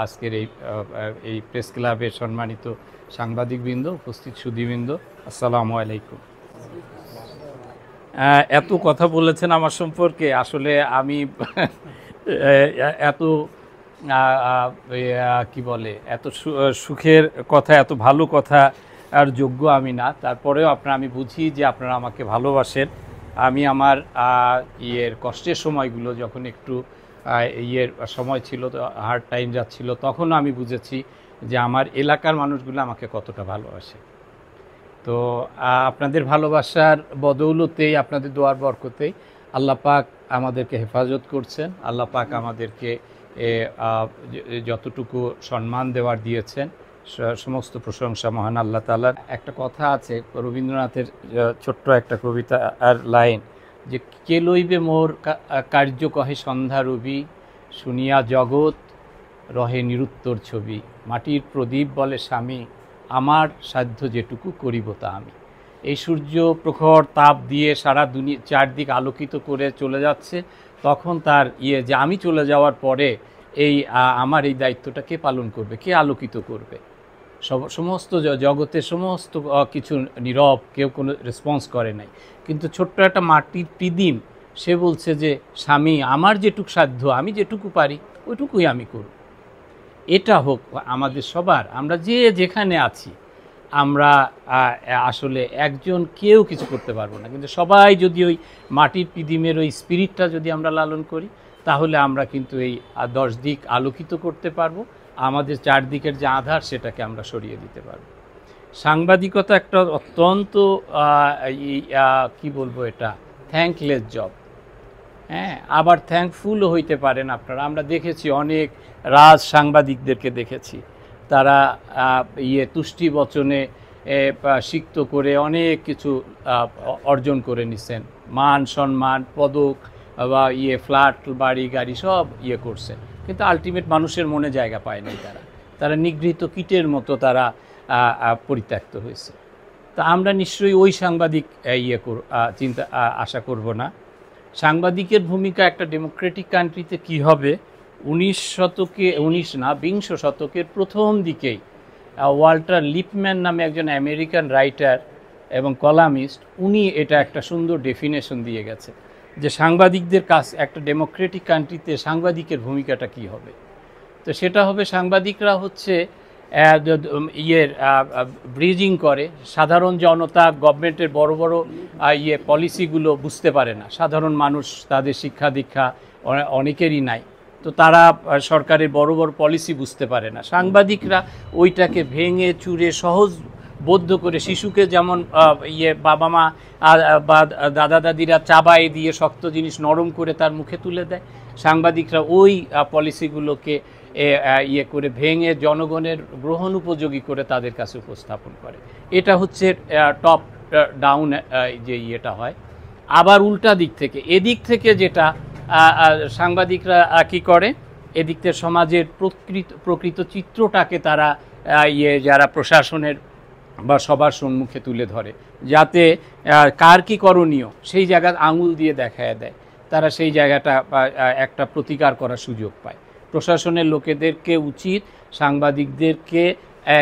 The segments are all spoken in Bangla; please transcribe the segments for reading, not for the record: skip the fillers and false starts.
আজকের এই প্রেস ক্লাবের সম্মানিত সাংবাদিকবৃন্দ, উপস্থিত সুধীবৃন্দ, আসসালামু আলাইকুম। এত কথা বলেছেন আমার সম্পর্কে, আসলে আমি এত কি বলে এত সুখের কথা, এত ভালো কথা আর যোগ্য আমি না। তারপরেও আমি বুঝি যে আপনারা আমাকে ভালোবাসেন। আমি আমার কষ্টের সময়গুলো, যখন একটু সময় ছিল, হার্ড টাইম যাচ্ছিল, তখনও আমি বুঝেছি যে আমার এলাকার মানুষগুলো আমাকে কতটা ভালোবাসে। তো আপনাদের ভালোবাসার বদৌলতেই, আপনাদের দোয়ার বরকতেই আল্লাহ পাক আমাদেরকে হেফাজত করছেন। আল্লাহ পাক আমাদেরকে যতটুকু সম্মান দেওয়ার দিয়েছেন, সমস্ত প্রশংসা মহান আল্লাহ তাআলার। একটা কথা আছে রবীন্দ্রনাথের, ছোট্ট একটা কবিতা আর লাইন, যে কে লইবে মোর কার্য কহে সন্ধ্যা রবি, শুনিয়া জগৎ রহে নিরুত্তর ছবি, মাটির প্রদীপ বলে স্বামী, আমার সাধ্য যেটুকু করিব তা আমি। এই সূর্য প্রখর তাপ দিয়ে সারা দুনিয়া চারদিক আলোকিত করে চলে যাচ্ছে, তখন তার যে আমি চলে যাওয়ার পরে আমার এই দায়িত্বটা কে পালন করবে, কে আলোকিত করবে? সমস্ত জগতের সমস্ত কিছু নীরব, কেউ কোনো রেসপন্স করে নাই, কিন্তু ছোট্ট একটা মাটির পিদিম সে বলছে যে স্বামী, আমার যেটুকু সাধ্য, আমি যেটুকু পারি ওইটুকুই আমি করব। এটা হোক আমাদের সবার, আমরা যে যেখানে আছি, আমরা আসলে একজন কেউ কিছু করতে পারবো না, কিন্তু সবাই যদি ওই মাটির পিদিমের ওই স্পিরিটটা যদি আমরা লালন করি, তাহলে আমরা কিন্তু এই 10 দিক আলোকিত করতে পারবো। আমাদের চারদিকের যে আধার, সেটাকে আমরা সরিয়ে দিতে পারবো। সাংবাদিকতা একটা অত্যন্ত কি বলবো, এটা থ্যাঙ্কলেস জব। হ্যাঁ, আবার থ্যাঙ্কফুলও হইতে পারেন আপনারা। আমরা দেখেছি অনেক রাজ সাংবাদিকদেরকে দেখেছি, তারা তুষ্টি বচনে সিক্ত করে অনেক কিছু অর্জন করে নিছেন, মান সম্মান, পদক বা ফ্ল্যাট, বাড়ি, গাড়ি সব করছেন, কিন্তু আলটিমেট মানুষের মনে জায়গা পায় নাই। তারা নিগৃহীত কীটের মতো তারা পরিত্যক্ত হয়েছে। তা আমরা নিশ্চয়ই ওই সাংবাদিক চিন্তা আশা করব না। সাংবাদিকের ভূমিকা একটা ডেমোক্রেটিক কান্ট্রিতে কি হবে, 20 শতকের প্রথম দিকেই ওয়াল্টার লিপম্যান নামে একজন আমেরিকান রাইটার এবং কলামিস্ট, উনি এটা একটা সুন্দর ডেফিনেশন দিয়ে গেছে যে সাংবাদিকদের কাজ, একটা ডেমোক্রেটিক কান্ট্রিতে সাংবাদিকের ভূমিকাটা কি হবে। তো সেটা হবে, সাংবাদিকরা হচ্ছে ব্রিজিং করে। সাধারণ জনতা গভর্নমেন্টের বড় বড় পলিসিগুলো বুঝতে পারে না, সাধারণ মানুষ, তাদের শিক্ষা দীক্ষা অনেকেরই নাই, তো তারা সরকারের বড় বড় পলিসি বুঝতে পারে না। সাংবাদিকরা ওইটাকে ভেঙে চুরে সহজ বোধ্য করে, শিশুকে যেমন বাবা মা বা দাদা দাদিরা চাবাই দিয়ে শক্ত জিনিস নরম করে তার মুখে তুলে দেয়, সাংবাদিকরা ওই পলিসিগুলোকে করে ভেঙে জনগণের গ্রহণ উপযোগী করে তাদের কাছে উপস্থাপন করে। এটা হচ্ছে টপ ডাউন যে হয়। আবার উল্টা দিক থেকে, এদিক থেকে যেটা সাংবাদিকরা কি করে, এদিক থেকে সমাজের প্রকৃত চিত্রটাকে তারা যারা প্রশাসনের বা সবার সম্মুখে তুলে ধরে, যাতে কার কী করণীয় সেই জায়গায় আঙুল দিয়ে দেখায় দেয়, তারা সেই জায়গাটা একটা প্রতিকার করার সুযোগ পায়। প্রশাসনের লোকেদেরকে উচিত সাংবাদিকদেরকে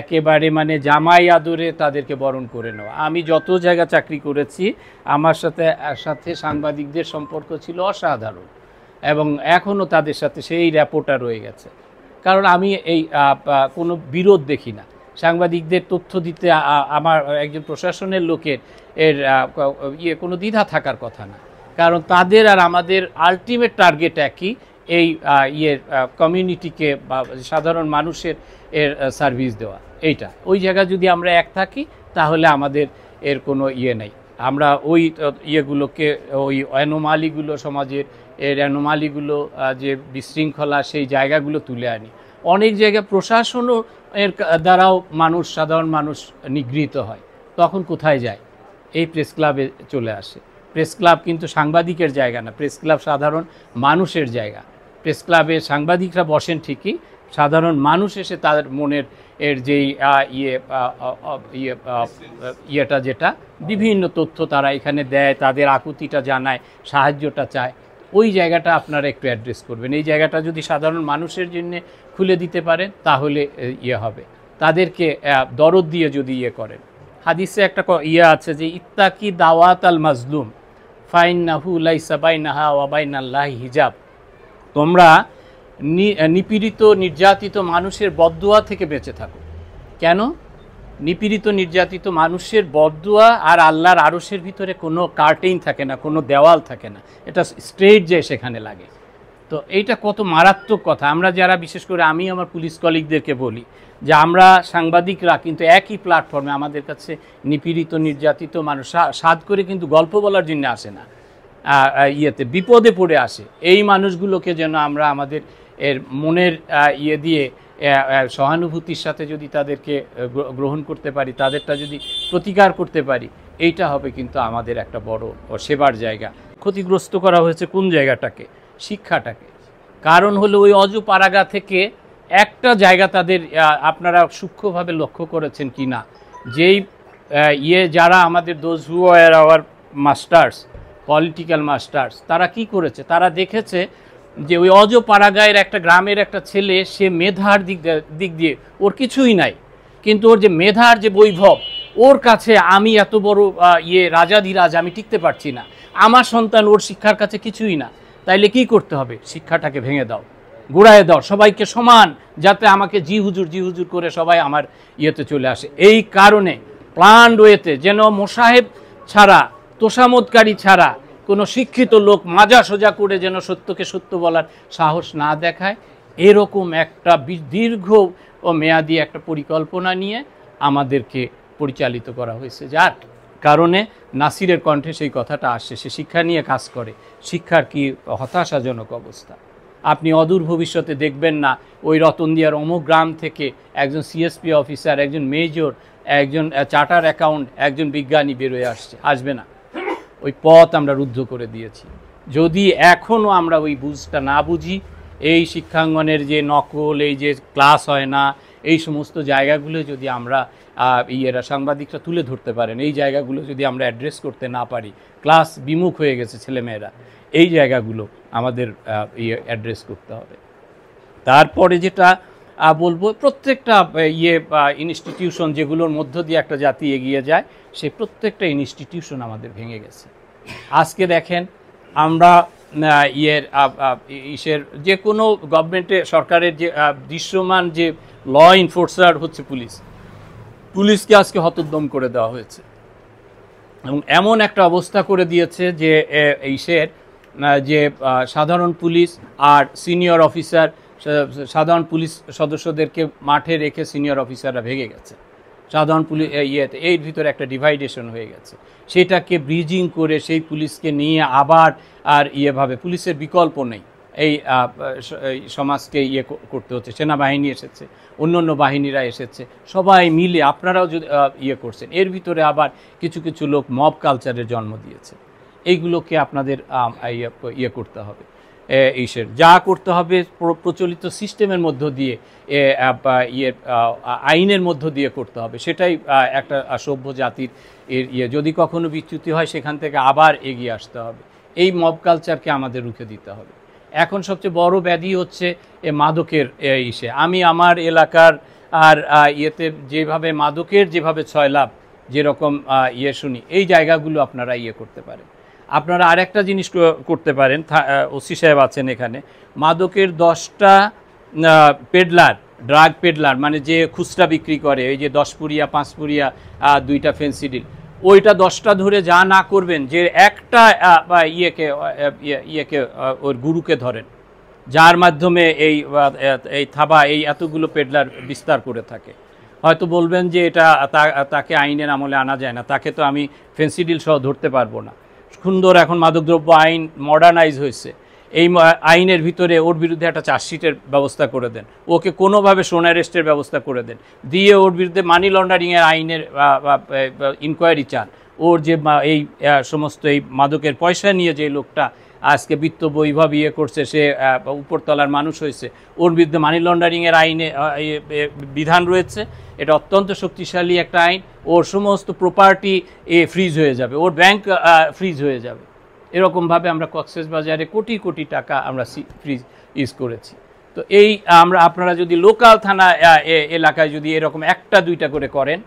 একেবারে জামাই আদরে তাদেরকে বরণ করে নেওয়া। আমি যত জায়গা চাকরি করেছি, আমার সাথে সাংবাদিকদের সম্পর্ক ছিল অসাধারণ, এবং এখনও তাদের সাথে সেই র্যাপোটা রয়ে গেছে। কারণ আমি কোনো বিরোধ দেখি না। সাংবাদিকদের তথ্য দিতে আমার একজন প্রশাসনের লোকের কোনো দ্বিধা থাকার কথা না, কারণ তাদের আর আমাদের আলটিমেট টার্গেট একই, এই কমিউনিটিকে বা সাধারণ মানুষের সার্ভিস দেওয়া। এইটা ওই জায়গায় যদি আমরা এক থাকি, তাহলে আমাদের এর কোনো নেই। আমরা ওই গুলোকে, ওই অ্যানোমালিগুলো, সমাজের অ্যানোমালিগুলো, যে বিশৃঙ্খলা, সেই জায়গাগুলো তুলে আনি। অনেক জায়গায় প্রশাসনও এর দ্বারাও সাধারণ মানুষ নিগৃহীত হয়, তখন কোথায় যায়? এই প্রেস ক্লাবে চলে আসে। প্রেস ক্লাব কিন্তু সাংবাদিকের জায়গা না, প্রেস ক্লাব সাধারণ মানুষের জায়গা। প্রেস ক্লাবে সাংবাদিকরা বসেন ঠিকই, সাধারণ মানুষ এসে তাদের মনের যেই যেটা বিভিন্ন তথ্য তারা এখানে দেয়, তাদের আকুতিটা জানায়, সাহায্যটা চায়। ওই জায়গাটা আপনারা একটু অ্যাড্রেস করবেন। এই জায়গাটা যদি সাধারণ মানুষের জন্য খুলে দিতে পারেন তাহলে হবে, তাদেরকে দরদ দিয়ে যদি করেন। হাদিসে একটা আছে যে ইত্তাকি দাওয়াত আল মাজলুম ফাইন্নাহু লাইসা বাইনাহা ওয়া বাইনাল্লাহি হিজাব, তোমরা নিপীড়িত নির্যাতিত মানুষের বদদুয়া থেকে বেঁচে থাকো। কেন? নিপীড়িত নির্যাতিত মানুষের বদদুয়া আর আল্লাহর আরশের ভিতরে কোনো কার্টেইন থাকে না, কোনো দেওয়াল থাকে না, এটা স্ট্রেট যে সেখানে লাগে। তো এইটা কত মারাত্মক কথা। আমরা যারা, বিশেষ করে আমি আমার পুলিশ কলিগদেরকে বলি যে আমরা সাংবাদিকরা কিন্তু একই প্ল্যাটফর্মে, আমাদের কাছে নিপীড়িত নির্যাতিত মানুষ সাদ করে কিন্তু গল্প বলার জন্য আসে না, বিপদে পড়ে আসে। এই মানুষগুলোকে যেন আমরা আমাদের মনের দিয়ে সহানুভূতির সাথে যদি তাদেরকে গ্রহণ করতে পারি, তাদেরটা যদি প্রতিকার করতে পারি, এইটা হবে কিন্তু আমাদের একটা বড় সেবার জায়গা। ক্ষতিগ্রস্ত করা হয়েছে কোন জায়গাটাকে? শিক্ষাটাকে। কারণ হলো ওই অজপাড়াগা থেকে একটা জায়গা তাদের, আপনারা সূক্ষ্মভাবে লক্ষ্য করেছেন কি না, যেই যারা আমাদের those who are our masters, political masters, তারা কি করেছে? তারা দেখেছে যে ওই অজপাড়াগাঁয়ের একটা গ্রামের একটা ছেলে, সে মেধার দিক দিয়ে ওর কিছুই নাই, কিন্তু ওর যে মেধার যে বৈভব, ওর কাছে আমি এত বড় রাজাধিরাজ আমি টিকতে পারছি না, আমার সন্তান ওর শিক্ষার কাছে কিছুই না। তাইলে কি করতে হবে? শিক্ষাটাকে ভেঙে দাও, গুড়ায় দাও, সবাইকে সমান, যাতে আমাকে জি হুজুর করে সবাই আমার চলে আসে। এই কারণে প্ল্যান্ড ওয়েতে যেন মোসাহেব ছাড়া, তোষামতকারী ছাড়া কোনো শিক্ষিত লোক মাজা সোজা করে যেন সত্যকে সত্য বলার সাহস না দেখায়, এরকম একটা দীর্ঘ ও মেয়াদি একটা পরিকল্পনা নিয়ে আমাদেরকে পরিচালিত করা হয়েছে, যার কারণে নাসিরের কণ্ঠে সেই কথাটা আসছে। সে শিক্ষা নিয়ে কাজ করে, শিক্ষার কি হতাশাজনক অবস্থা। আপনি অদূর ভবিষ্যতে দেখবেন না ওই রতনদিয়ার অমুক গ্রাম থেকে একজন সিএসপি অফিসার, একজন মেজর, একজন চার্টার অ্যাকাউন্ট, একজন বিজ্ঞানী বেরোয় আসবে না। ওই পথ আমরা রুদ্ধ করে দিয়েছি। যদি এখনও আমরা ওই বুঝটা না বুঝি, এই শিক্ষাঙ্গনের যে নকল, এই যে ক্লাস হয় না, এই সমস্ত জায়গাগুলো যদি আমরা সাংবাদিকরা তুলে ধরতে পারেন, এই জায়গাগুলো যদি আমরা অ্যাড্রেস করতে না পারি, ক্লাস বিমুখ হয়ে গেছে ছেলেমেয়েরা, এই জায়গাগুলো আমাদের অ্যাড্রেস করতে হবে। তারপরে যেটা বলবো, প্রত্যেকটা ইনস্টিটিউশন যেগুলোর মধ্য দিয়ে একটা জাতি এগিয়ে যায়, সেই প্রত্যেকটা ইনস্টিটিউশন আমাদের ভেঙে গেছে। আজকে দেখেন আমরা যে কোনো গভর্নমেন্টে, সরকারের যে দৃশ্যমান যে ল এনফোর্সার হচ্ছে পুলিশকে আজকে হতোদ্যম করে দেওয়া হয়েছে, এবং এমন একটা অবস্থা করে দিয়েছে যে যে সাধারণ পুলিশ আর সিনিয়র অফিসার, সাধারণ পুলিশ সদস্যদেরকে মাঠে রেখে সিনিয়র অফিসাররা ভেঙে গেছে। সাধারণ পুলিশ এর ভিতরে একটা ডিভাইডেশন হয়ে গেছে, সেটাকে ব্রিজিং করে সেই পুলিশকে নিয়ে আবার আর ভাবে পুলিশের বিকল্প নেই, এই সমাজকে করতে হচ্ছে। সেনাবাহিনী এসেছে, অন্য বাহিনীরা এসেছে, সবাই মিলে, আপনারাও যদি করছেন, এর ভিতরে আবার কিছু কিছু লোক মব কালচারের জন্ম দিয়েছে। এইগুলোকে আপনাদের করতে হবে। যা করতে হবে প্রচলিত সিস্টেমের মধ্য দিয়ে, আইনের মধ্য দিয়ে করতে হবে। সেটাই একটা সভ্য জাতির যদি কখনো বিচ্যুতি হয়, সেখান থেকে আবার এগিয়ে আসতে হবে। এই মব কালচারকে আমাদের রুখে দিতে হবে। এখন সবচেয়ে বড় ব্যাধি হচ্ছে মাদকের আমি আমার এলাকার আর যেভাবে মাদকের যেভাবে ছয়লাভ, যেরকম শুনি, এই জায়গাগুলো আপনারা করতে পারেন। আপনারা আরেকটা জিনিস করতে পারেন, ওসি সাহেব আছেন এখানে, মাদকের 10টা পেডলার, ড্রাগ পেডলার, মানে যে খুচরা বিক্রি করে, এই যে 10 পুরিয়া 5 পুরিয়া 2টা ফেন্সিডিল, ওইটা 10টা ধরে যা না করবেন, যে একটা ওর গুরুকে ধরেন, যার মাধ্যমে এই থাবা এই এতগুলো পেডলার বিস্তার করে থাকে। হয়তো বলবেন যে এটা তাকে আইনের আমলে আনা যায় না, তাকে তো আমি ফেন্সিডিল সহ ধরতে পারবো না। সুন্দর এখন মাদকদ্রব্য আইন মডার্নাইজ হয়েছে, এই আইনের ভিতরে ওর বিরুদ্ধে একটা চার্জশিটের ব্যবস্থা করে দেন, ওকে কোনোভাবে সোন অ্যারেস্টের ব্যবস্থা করে দেন, দিয়ে ওর বিরুদ্ধে মানি লন্ডারিংয়ের আইনের ইনকোয়ারি চান। ওর যে এই সমস্ত এই মাদকের পয়সা নিয়ে যে লোকটা আজকে বিত্ত বৈভব করছে, সে উপরতলার মানুষ হয়েছে, ওর বিরুদ্ধে মানি লন্ডারিংয়ের আইনে বিধান রয়েছে। এটা অত্যন্ত শক্তিশালী একটা আইন। ওর সমস্ত প্রপার্টি ফ্রিজ হয়ে যাবে, ওর ব্যাংক ফ্রিজ হয়ে যাবে। এরকমভাবে আমরা কক্সবাজারে কোটি কোটি টাকা আমরা ফ্রিজ ইউজ করেছি। তো এই আপনারা যদি লোকাল থানা এলাকায় যদি এরকম একটা দুইটা করে করেন,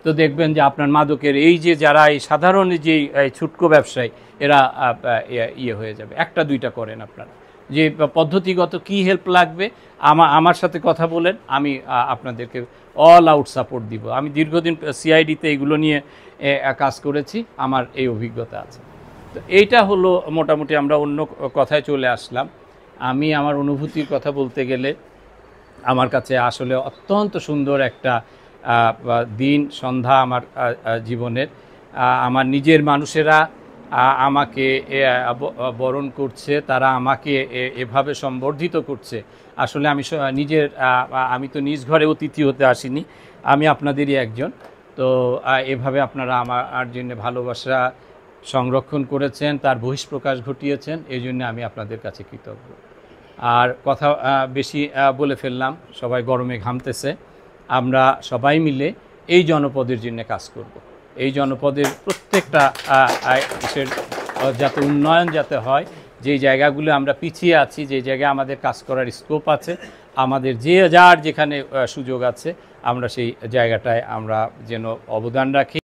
তো দেখবেন যে আপনার মাদকের এই যে যারা এই সাধারণ যে ছুটকো ব্যবসায়ী এরা ইয়ে হয়ে যাবে। একটা দুইটা করেন আপনারা, যে পদ্ধতিগত কি হেল্প লাগবে আমার সাথে কথা বলেন, আমি আপনাদেরকে অল আউট সাপোর্ট দিব। আমি দীর্ঘদিন সিআইডিতে এগুলো নিয়ে কাজ করেছি, আমার এই অভিজ্ঞতা আছে। তো এইটা হলো মোটামুটি। আমরা অন্য কথায় চলে আসলাম। আমি আমার অনুভূতির কথা বলতে গেলে আমার কাছে আসলে অত্যন্ত সুন্দর একটা দিন সন্ধ্যা আমার জীবনের। আমার নিজের মানুষেরা আমাকে বরণ করছে, তারা আমাকে এভাবে সম্বর্ধিত করছে। আসলে আমি তো নিজ ঘরে অতিথি হতে আসিনি, আমি আপনাদেরই একজন। তো এভাবে আপনারা আমার জন্য ভালোবাসা সংরক্ষণ করেছেন, তার বহিঃপ্রকাশ ঘটিয়েছেন, এই জন্য আমি আপনাদের কাছে কৃতজ্ঞ। আর কথা বেশি বলে ফেললাম, সবাই গরমে ঘামতেছে। আমরা সবাই মিলে এই জনপদের জন্য কাজ করব। এই জনপদের প্রত্যেকটা যাতে উন্নয়ন যাতে হয়, যেই জায়গাগুলো আমরা পিছিয়ে আছি, যে জায়গায় আমাদের কাজ করার স্কোপ আছে, আমাদের যার যেখানে সুযোগ আছে, আমরা সেই জায়গাটায় আমরা যেন অবদান রাখি।